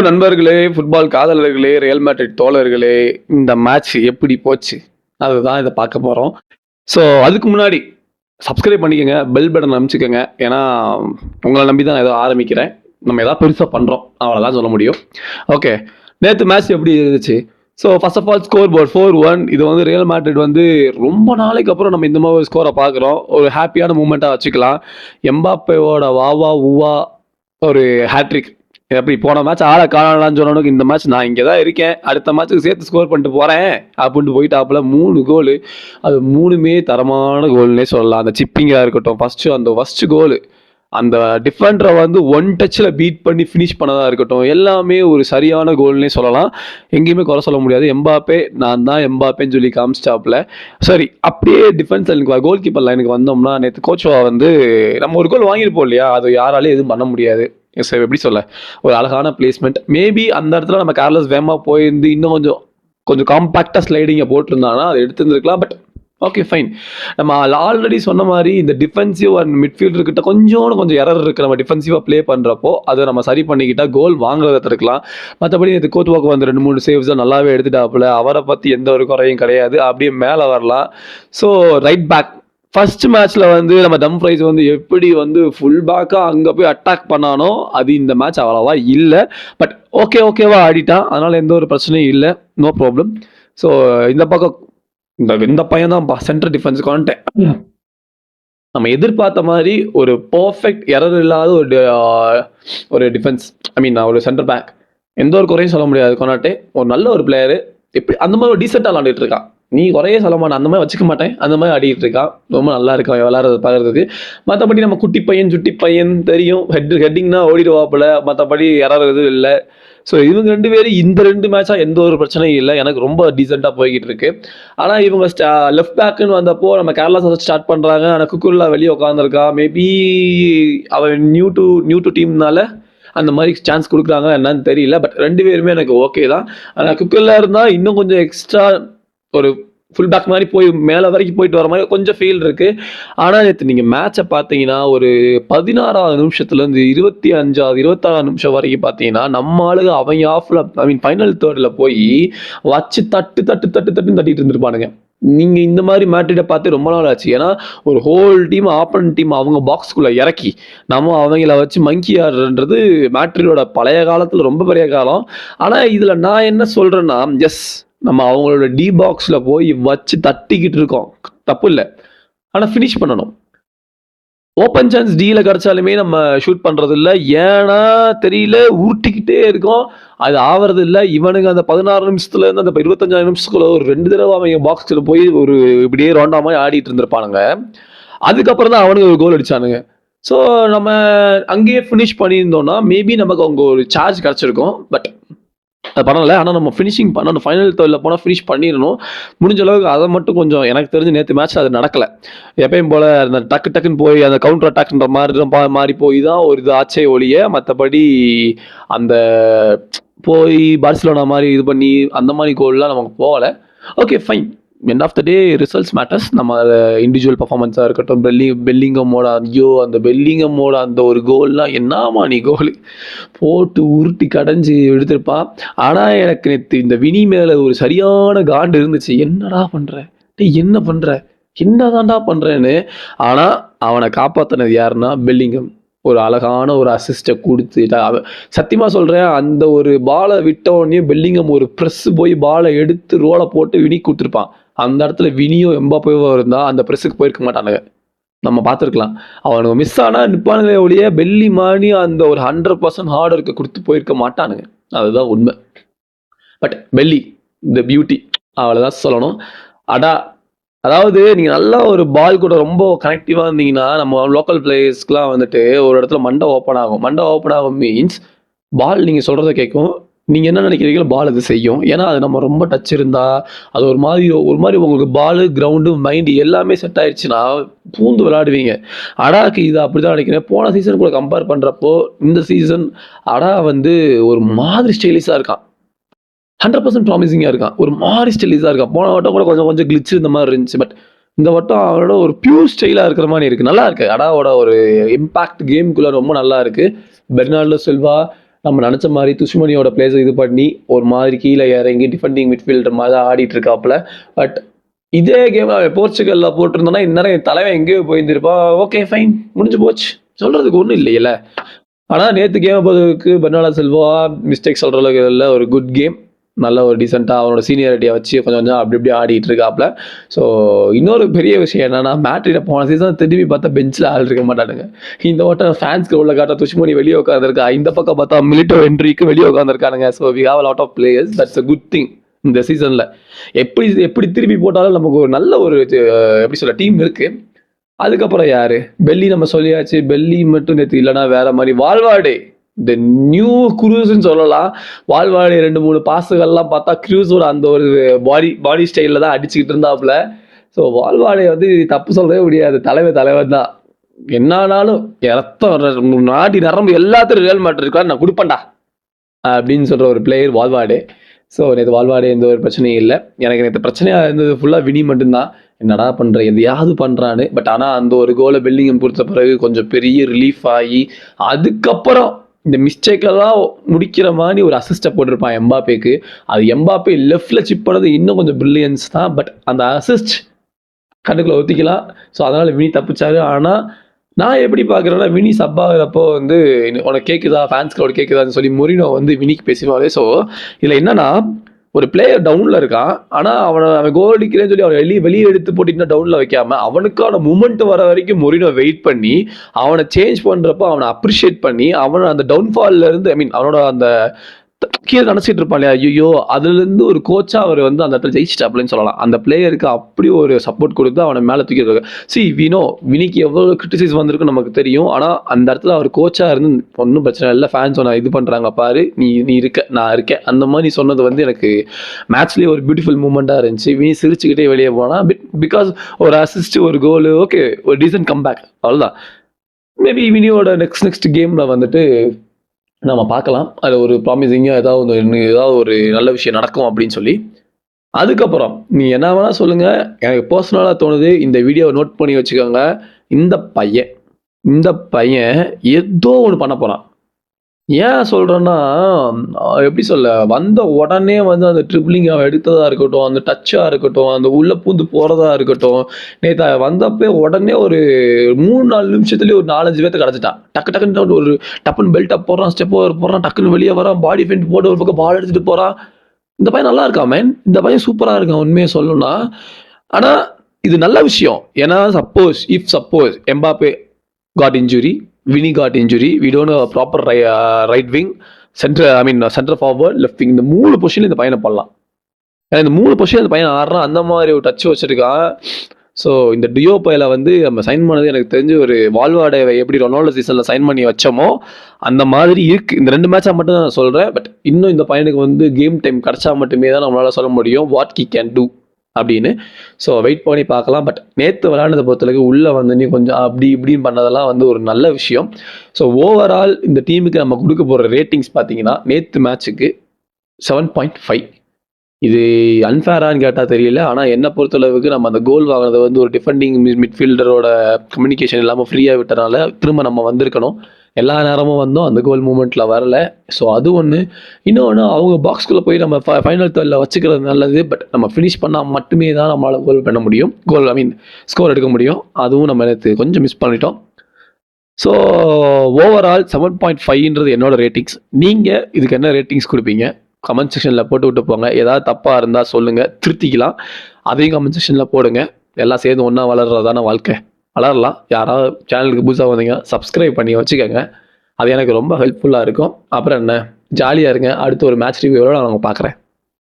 நண்பர்களே, football காதலர்களே, real Madrid தோழர்களே, இந்த மேட்ச் எப்படி போச்சு? அதுதான் இத பார்க்க போறோம். ஸோ அதுக்கு முன்னாடி சப்ஸ்கிரைப் பண்ணிக்கங்க. பெல் பட்டன் அமுச்சுக்கங்க. ஏன்னா, உங்கள நம்பி தான் நான் ஏதோ ஆரம்பிக்கிறேன். நம்ம ஏதாவது பெருசா பண்றோம். அவ்வளோதான் சொல்ல முடியும். ஓகே. நேத்து மேட்ச் எப்படி இருந்துச்சு? So first of all score board 4-1. இது வந்து ரியல் மேட்ரிட் வந்து ரொம்ப நாளைக்கு அப்புறம் நம்ம இந்த மாதிரி ஒரு ஸ்கோர பார்க்குறோம். ஒரு ஹேப்பியான மூமெண்ட்டா வச்சுக்கலாம். எம்பாப்பேவோட வா வா உவ்வா ஒரு ஹேட்ரிக். எப்படி போன மேட்ச் ஆள காணலாம்னு சொன்னவனுக்கு இந்த மேட்ச் நான் இங்கே தான் இருக்கேன். அடுத்த மேட்ச்சுக்கு சேர்த்து ஸ்கோர் பண்ணிட்டு போறேன் அப்படின்ட்டு போயிட்டாப்புல 3 கோலு. அது 3மே தரமான கோல்னே சொல்லலாம். அந்த சிப்பிங்கா இருக்கட்டும், ஃபர்ஸ்ட் கோலு. அந்த டிஃபெண்டரை வந்து ஒன் டச்சில் பீட் பண்ணி ஃபினிஷ் பண்ணதா இருக்கட்டும், எல்லாமே ஒரு சரியான கோல்னே சொல்லலாம். எங்கேயுமே குறை சொல்ல முடியாது. எம்பாப்பே நான் தான் எம்பாப்பேன்னு சொல்லி காமிச்சிட்டாப்புல. சரி, அப்படியே டிஃபென்ஸ் லைனுக்கு கோல் கீப்பர் லைனுக்கு வந்தோம்னா, நேற்று கோச்வா வந்து நம்ம ஒரு கோல் வாங்கியிருப்போம் இல்லையா, அது யாராலையும் எதுவும் பண்ண முடியாது. சரி, எப்படி சொல்ல, ஒரு அழகான பிளேஸ்மெண்ட். மேபி அந்த இடத்துல நம்ம கேர்லஸ் வேமா போயிருந்து இன்னும் கொஞ்சம் காம்பாக்டாக ஸ்லைடிங்கை போட்டிருந்தாங்கன்னா அதை எடுத்துருந்துருக்கலாம். But okay, fine. நம்ம ஆல்ரெடி சொன்ன மாதிரி இந்த டிஃபென்சிவ் அண்ட் மிட்ஃபீல்டர் கிட்ட கொஞ்சம் எரர் இருக்குது. நம்ம டிஃபென்சிவாக ப்ளே பண்ணுறப்போ அதை நம்ம சரி பண்ணிக்கிட்டா கோல் வாங்குறத தடுக்கலாம். மற்றபடி இது கோத்துவாக்கு வந்து 2-3 சேவ்ஸ் நல்லாவே எடுத்துட்டாப்புல. அவரை பற்றி எந்த ஒரு குறையும் கிடையாது. அப்படியே மேலே வரலாம். ஸோ ரைட் பேக் ஃபர்ஸ்ட் மேட்ச்ல வந்து நம்ம டம்ஃப்ரைஸ் வந்து எப்படி வந்து ஃபுல் பேக்காக அங்கே போய் அட்டாக் பண்ணானோ அது இந்த மேட்ச் அவ்வளோவா இல்லை. பட் ஓகேவா ஆடிட்டான். அதனால எந்த ஒரு பிரச்சனையும் இல்லை. No problem. ஸோ இந்த பக்கம் இந்த பையன் தான் சென்ட்ரல் டிஃபென்ஸுக்கு வந்துட்டேன். நம்ம எதிர்பார்த்த மாதிரி ஒரு பர்ஃபெக்ட் எரர் இல்லாத ஒரு டிஃபென்ஸ், ஐ மீன் ஒரு சென்டர் பேக். எந்த ஒரு குறையும் சொல்ல முடியாது. கொனாட்டே ஒரு நல்ல ஒரு பிளேயரு. எப்படி அந்த மாதிரி ஒரு டீசெண்டாக விளாண்டுட்டு இருக்கான். நீ குறையே சொல்ல மாட்டேன், அந்த மாதிரி வச்சுக்க மாட்டேன். அந்த மாதிரி ஆடிட்டு இருக்கான். ரொம்ப நல்லா இருக்கான் விளாட்றது பார்க்கறதுக்கு. மற்றபடி நம்ம குட்டி பையன் சுட்டி பையன் தெரியும். ஹெட்டிங்னா ஓடிடுவாப்புல. மற்றபடி எரர் எதுவும் இல்லை. ஸோ இவங்க 2 பேரும் இந்த 2 மேட்சாக எந்த ஒரு பிரச்சனையும் இல்லை. எனக்கு ரொம்ப டீசெண்டாக போய்கிட்டு இருக்கு. ஆனால் இவங்க லெஃப்ட் பேக்குன்னு வந்தப்போ நம்ம கேரளா ஸ்டார்ட் பண்ணுறாங்க. ஆனால் குக்குல்லா வெளியே உட்காந்துருக்கா. மேபி அவன் நியூ டு டீம்னால அந்த மாதிரி சான்ஸ் கொடுக்குறாங்க என்னன்னு தெரியல. பட் 2 பேருமே எனக்கு ஓகே தான். ஆனால் குக்குல்லா இருந்தால் இன்னும் கொஞ்சம் எக்ஸ்ட்ரா ஒரு ஃபுல் பேக் மாதிரி போய் மேலே வரைக்கும் போயிட்டு வர மாதிரி கொஞ்சம் ஃபீல் இருக்குது. ஆனால் நேற்று நீங்கள் மேட்சை பார்த்தீங்கன்னா ஒரு 16வது நிமிஷத்துலேருந்து 26வது நிமிஷம் வரைக்கும் பார்த்தீங்கன்னா நம்ம ஆளுங்க அவங்க ஆஃபில், ஐ மீன் ஃபைனல் தேர்டில் போய் வச்சு தட்டுன்னு தட்டிட்டு இருந்திருப்பானுங்க. நீங்கள் இந்த மாதிரி மேட்ரிட்டை பார்த்து ரொம்ப நாள் ஆச்சு. ஏன்னா ஒரு ஹோல் டீம் ஆப்பனன்ட் டீம் அவங்க பாக்ஸ்குள்ளே இறக்கி நம்ம அவங்கள வச்சு மங்கி ஆடுறது மேட்ரிட்டோட பழைய காலத்தில் ரொம்ப பெரிய காலம். ஆனால் இதில் நான் என்ன சொல்கிறேன்னா, எஸ் நம்ம அவங்களோட டி பாக்ஸில் போய் வச்சு தட்டிக்கிட்டு இருக்கோம், தப்பு இல்லை. ஆனால் ஃபினிஷ் பண்ணணும். ஓப்பன் சான்ஸ் டீல கிடைச்சாலுமே நம்ம ஷூட் பண்ணுறது இல்லை. ஏன்னா தெரியல, உருட்டிக்கிட்டே இருக்கோம், அது ஆகிறது இல்லை. இவனுங்க அந்த 16 நிமிஷத்துலேருந்து அந்த 25 நிமிஷத்துக்குள்ள ஒரு 2 தடவை அவங்க பாக்ஸில் போய் ஒரு இப்படியே ரோண்டா மாதிரி ஆடிட்டு இருந்திருப்பானுங்க. அதுக்கப்புறம் தான் அவனுக்கு ஒரு கோல் அடிச்சானுங்க. ஸோ நம்ம அங்கேயே ஃபினிஷ் பண்ணியிருந்தோம்னா மேபி நமக்கு அவங்க ஒரு சார்ஜ் கிடச்சிருக்கும். பட் அது பண்ணலை. ஆனால் நம்ம ஃபினிஷிங் பண்ணணும். ஃபைனல் தேர்டில் போனால் ஃபினிஷ் பண்ணிடணும். முடிஞ்ச அளவுக்கு அதை மட்டும் கொஞ்சம் எனக்கு தெரிஞ்சு நேற்று மேட்ச் அது நடக்கலை. எப்பயும் போல் அந்த டக்குன்னு போய் அந்த கவுண்டர் அட்டாக்ன்ற மாறி போய் தான் ஒரு இது ஆச்சே ஒழிய, மற்றபடி அந்த போய் பார்சிலோனா மாதிரி இது பண்ணி அந்த மாதிரி கோல்லாம் நமக்கு போகலை. Okay, fine. End of the day results matters. நம்ம இண்டிவிஜுவல் பர்ஃபார்மன்ஸாக இருக்கட்டும், பெல்லிங்கமோட அந்த பெல்லிங்கமோட அந்த ஒரு கோல்லாம் என்னமா நீ கோல் போட்டு உருட்டி கடைஞ்சி எடுத்திருப்பான். ஆனால் எனக்கு நேற்று இந்த வினி மேலே ஒரு சரியான காண்டு இருந்துச்சு. என்னடா பண்ணுற, என்ன பண்ணுற, என்னதான்டா பண்ணுறேன்னு. ஆனால் அவனை காப்பாற்றினது யாருன்னா பெல்லிங்கம். ஒரு அழகான ஒரு அசிஸ்ட்டை கொடுத்து, சத்தியமாக சொல்கிறேன், அந்த ஒரு பாலை விட்டோடனே பெல்லிங்கம் ஒரு ப்ரெஸ் போய் பாலை எடுத்து ரோலை போட்டு வினி கொடுத்துருப்பான். அந்த இடத்துல வினியோ எம்பாப்பேவோ இருந்தால் அந்த ப்ரெஸ்ஸுக்கு போயிருக்க மாட்டானுங்க. நம்ம பார்த்துருக்கலாம். அவனுக்கு மிஸ் ஆனால் நிற்பானுங்களே ஒழிய பெல்லி மாணி அந்த ஒரு 100% ஹார்ட் ஒர்க்கை கொடுத்து போயிருக்க மாட்டானுங்க. அதுதான் உண்மை. பட் பெல்லி இந்த பியூட்டி, அவ்வளோதான் சொல்லணும். அதாவது நீங்கள் நல்லா ஒரு பால் கூட ரொம்ப கனெக்டிவாக இருந்தீங்கன்னா நம்ம லோக்கல் பிளேயர்ஸ்க்குலாம் வந்துட்டு ஒரு இடத்துல மண்டை ஓப்பன் ஆகும். மீன்ஸ் பால் நீங்கள் சொல்கிறத கேட்கும். நீங்கள் என்ன நினைக்கிறீங்களோ பால் அது செய்யும். ஏன்னா அது நம்ம ரொம்ப டச் இருந்தால் அது ஒரு மாதிரி உங்களுக்கு பாலு, கிரவுண்டு, மைண்டு எல்லாமே செட் ஆயிடுச்சுன்னா பூந்து விளையாடுவீங்க. அடாக்கு இது அப்படி தான் நினைக்கிறேன். போன சீசன் கூட கம்பேர் பண்ணுறப்போ இந்த சீசன் அடா வந்து ஒரு மாதிரி ஸ்டைலிஷாக இருக்கான். 100% ப்ராமிசிங்காக இருக்கான். ஒரு மாதிரி ஸ்டைலிஷாக இருக்கான். போன வட்டம் கூட கொஞ்சம் கிளிச்சு இந்த மாதிரி இருந்துச்சு. பட் இந்த வட்டம் அவனோட ஒரு பியூர் ஸ்டைலாக இருக்கிற மாதிரி இருக்குது. நல்லா இருக்குது. அடாவோட ஒரு இம்பாக்ட் கேமுக்குள்ளே ரொம்ப நல்லா இருக்குது. பெர்னார்டோ சில்வா, நம்ம நினச்ச மாதிரி துஷ்மனியோட பிளேஸை இது பண்ணி ஒரு மாதிரி கீழே இறங்கி டிஃபெண்டிங் மிட்ஃபீல்டர் மாதிரி தான் ஆடிட்டு இருக்காப்புல. பட் இதே கேம் போர்ச்சுகல்ல போட்டிருந்தோன்னா இந்நேரம் என் தலைவன் எங்கேயோ போயிருந்திருப்பான். ஓகே ஃபைன், முடிஞ்சு போச்சு, சொல்றதுக்கு ஒன்றும் இல்லையில. ஆனால் நேற்று கேமை பொறுத்தவரைக்கு பெர்னார்டோ சில்வா மிஸ்டேக் சொல்கிற அளவுக்கு இல்லை, ஒரு குட் கேம், நல்ல ஒரு டீசெண்டாக அவனோட சீனியாரிட்டியை வச்சு கொஞ்சம் கொஞ்சம் அப்படி இப்படி ஆடிட்டு இருக்காப்புல. ஸோ இன்னொரு பெரிய விஷயம் என்னன்னா, மேட்ரிட போன சீசன் திரும்பி பார்த்தா பெஞ்சில் ஆள் இருக்க மாட்டானுங்க. இந்த வட்டம் ஃபேன்ஸ்க்கு உள்ள காட்ட துஷ்மணி வெளியே உட்காந்துருக்கா, இந்த பக்கம் பார்த்தா மிலிட்டோ என்ட்ரிக்கு வெளியே உட்காந்துருக்கானுங்க. So we have lot of players, that's a good thing. இந்த சீசனில் எப்படி திரும்பி போட்டாலும் நமக்கு ஒரு நல்ல ஒரு எப்படி சொல்ல டீம் இருக்குது. அதுக்கப்புறம் யாரு, பெல்லி நம்ம சொல்லியாச்சு, பெல்லி மட்டும் நேற்று இல்லைன்னா வேற மாதிரி வால்வாடே, இந்த நியூ குரூஸ்ன்னு சொல்லலாம். வால்வாடே 2-3 பாஸுகள்லாம் பார்த்தா க்ரூஸோட அந்த ஒரு பாடி ஸ்டைலில் தான் அடிச்சுக்கிட்டு இருந்தாப்புல. ஸோ வால்வாடே வந்து தப்பு சொல்லவே முடியாது, தலைவர் தான். என்னானாலும் ரத்தம் நாடி நரம்பு எல்லாத்தையும் ரியல் மேட்டர் இருக்கா நான் கொடுப்பேன்டா அப்படின்னு சொல்கிற ஒரு பிளேயர் வால்வாடே. ஸோ நேற்று வால்வாடே எந்த ஒரு பிரச்சனையும் இல்லை. எனக்கு நேற்று பிரச்சனையாக இருந்தது ஃபுல்லாக வினி மட்டும்தான். என்னடா பண்ணுற எதையாவது பண்ணுறான்னு. பட் ஆனால் அந்த ஒரு கோலை பெல்லிங்கம் கொடுத்த பிறகு கொஞ்சம் பெரிய ரிலீஃப் ஆகி அதுக்கப்புறம் இந்த மிஸ்டேக்கெல்லாம் முடிக்கிற மாதிரி ஒரு அசிஸ்ட்டை போட்டிருப்பான் எம்பாப்பேக்கு. அது எம்பாப்பே லெஃப்டில் சிப் பண்ணது இன்னும் கொஞ்சம் பிரில்லியன்ஸ் தான். பட் அந்த அசிஸ்ட் கண்ணுக்குள்ளே ஒத்திக்கலாம். ஸோ அதனால் வினி தப்பிச்சாரு. ஆனால் நான் எப்படி பார்க்குறேன்னா, வினி சப்பாகிறப்போ வந்து உனக்கு கேட்குதா, ஃபேன்ஸ் க்ரௌட் கேட்குதான்னு சொல்லி மொரினோ வந்து வினிக்கு பேசுவாரு. ஸோ இதில் என்னன்னா, ஒரு பிளேயர் டவுனில் இருக்கான், ஆனால் அவன் கோல் அடிக்கிறேன்னு சொல்லி அவனை வெளியே எடுத்து போட்டிங்கன்னா டவுனில் வைக்காம அவனுக்கான மூமெண்ட் வர வரைக்கும் மொரினோ வெயிட் பண்ணி அவனை சேஞ்ச் பண்ணுறப்போ அவனை அப்ரிஷியேட் பண்ணி அவனை அந்த டவுன்ஃபால்ல இருந்து அவனோட அந்த கீழே நினச்சிட்டு இருப்பான் இல்லையா, ஐயோ அதுலேருந்து ஒரு கோச்சாக அவர் வந்து அந்த இடத்துல ஜெயிச்சிட்டாப்லன்னு சொல்லலாம். அந்த பிளேயருக்கு அப்படி ஒரு சப்போர்ட் கொடுத்து அவனை மேலே தூக்கிட்டு வினிக்கு எவ்வளோ கிரிட்டிசைஸ் வந்திருக்கு நமக்கு தெரியும். ஆனால் அந்த இடத்துல அவர் கோச்சாக இருந்து ஒன்றும் பிரச்சனை இல்லை, ஃபேன்ஸ் ஒன்று இது பண்ணுறாங்க பாரு, நீ இருக்க நான் இருக்கேன் அந்த மாதிரி சொன்னது வந்து எனக்கு மேட்ச்லேயே ஒரு பியூட்டிஃபுல் மூமெண்ட்டாக இருந்துச்சு. வினி சிரிச்சுக்கிட்டே வெளியே போனால் பிகாஸ் ஒரு அசிஸ்ட், ஒரு கோலு, ஓகே ஒரு டீசன்ட் கம்பேக், அவ்வளோதான். மேபி வினியோட நெக்ஸ்ட் கேமில் வந்துட்டு நம்ம பார்க்கலாம், அது ஒரு ப்ராமிசிங்காக ஏதாவது ஒரு நல்ல விஷயம் நடக்கும் அப்படின்னு சொல்லி. அதுக்கப்புறம் நீ என்ன வேணால் சொல்லுங்கள், எனக்கு பர்சனலாக தோணுது, இந்த வீடியோவை நோட் பண்ணி வச்சுக்கோங்க. இந்த பையன் ஏதோ ஒன்று பண்ண போகிறான். ஏன் சொல்கிறேன்னா, எப்படி சொல்ல, வந்த உடனே வந்து அந்த ட்ரிப்ளிங் அவன் எடுத்ததாக இருக்கட்டும், அந்த டச்சாக இருக்கட்டும், அந்த உள்ளே பூந்து போகிறதா இருக்கட்டும், நேற்று வந்தப்போ உடனே ஒரு 3-4 நிமிஷத்துலேயே ஒரு 4-5 பேர்த்து கிடச்சிட்டான். டக்குன்னு ஒரு டப்புன்னு பெல்ட் அப் போடுறான், ஸ்டெப் ஓவர் போடுறான், டக்குன்னு வெளியே வரான், பாடி ஃபெயிண்ட் போட்டு ஒரு பக்கம் பால் எடுத்துகிட்டு போகிறான். இந்த பையன் நல்லா இருக்கான் மேன், இந்த பையன் சூப்பராக இருக்கான் உண்மையை சொல்லணும்னா. ஆனால் இது நல்ல விஷயம். ஏன்னா suppose Mbappe got injury, Vinny got injury, we don't have a proper right wing, center forward, left wing, இந்த 3 பொசிஷன்ல இந்த பையனை பண்ணலாம். ஏன்னா இந்த 3 பொசிஷன் இந்த பையன் ஆடுறான், அந்த மாதிரி ஒரு டச் வச்சிருக்கான். ஸோ இந்த டியோ பையில வந்து நம்ம சைன் பண்ணது எனக்கு தெரிஞ்சு ஒரு வால்வாடேவை எப்படி ரொனால்டோ சீசனில் சைன் பண்ணி வச்சோமோ அந்த மாதிரி இருக்கு. இந்த 2 மேட்சாக மட்டும் தான் நான் சொல்கிறேன். பட் இன்னும் இந்த பையனுக்கு வந்து கேம் டைம் கிடச்சா மட்டுமே தான் நம்மளால் சொல்ல முடியும் வாட் ஹி கேன் டூ அப்படின்னு. ஸோ வெயிட் பண்ணி பார்க்கலாம். பட் நேற்று விளையாண்டதை பொறுத்தளவுக்கு உள்ளே வந்து நீ கொஞ்சம் அப்படி இப்படின்னு பண்ணதெல்லாம் வந்து ஒரு நல்ல விஷயம். ஸோ ஓவரால் இந்த டீமுக்கு நம்ம கொடுக்க போகிற ரேட்டிங்ஸ் பார்த்தீங்கன்னா நேற்று மேட்ச்சுக்கு 7.5. இது அன்ஃபேரான்னு கேட்டால் தெரியல. ஆனால் என்னை பொறுத்தளவுக்கு நம்ம அந்த கோல் வாங்கினது வந்து ஒரு டிஃபெண்டிங் மிட்ஃபீல்டரோட கம்யூனிகேஷன் இல்லாமல் ஃப்ரீயாக விட்டனால திரும்ப நம்ம வந்திருக்கணும். எல்லா நேரமும் வந்தோம், அந்த கோல் மூமெண்ட்டில் வரல. ஸோ அது ஒன்று. இன்னொன்று, அவங்க பாக்ஸ்குள்ளே போய் நம்ம ஃபைனல் தேர்டில் வச்சுக்கிறது நல்லது. பட் நம்ம ஃபினிஷ் பண்ணால் மட்டுமே தான் நம்மளால் கோல் பண்ண முடியும், ஸ்கோர் எடுக்க முடியும். அதுவும் நம்ம நேற்று கொஞ்சம் மிஸ் பண்ணிட்டோம். ஸோ ஓவரால் 7.5ன்றது என்னோட ரேட்டிங்ஸ். நீங்கள் இதுக்கு என்ன ரேட்டிங்ஸ் கொடுப்பீங்க கமெண்ட் செக்ஷனில் போட்டு விட்டு போங்க. ஏதாவது தப்பாக இருந்தால் சொல்லுங்கள், திருத்திக்கலாம். அதையும் கமெண்ட் செக்ஷனில் போடுங்க. எல்லாம் சேர்ந்து ஒன்றா வளர்கிறதான வாழ்க்கை, வளரலாம். யாராவது சேனலுக்கு புதுசாக வந்தீங்க சப்ஸ்கிரைப் பண்ணி வச்சுக்கோங்க, அது எனக்கு ரொம்ப ஹெல்ப்ஃபுல்லாக இருக்கும். அப்புறம் என்ன, ஜாலியாக இருங்க. அடுத்து ஒரு மேட்ச் ரிவ்யூவோட நான் பார்க்குறேன்.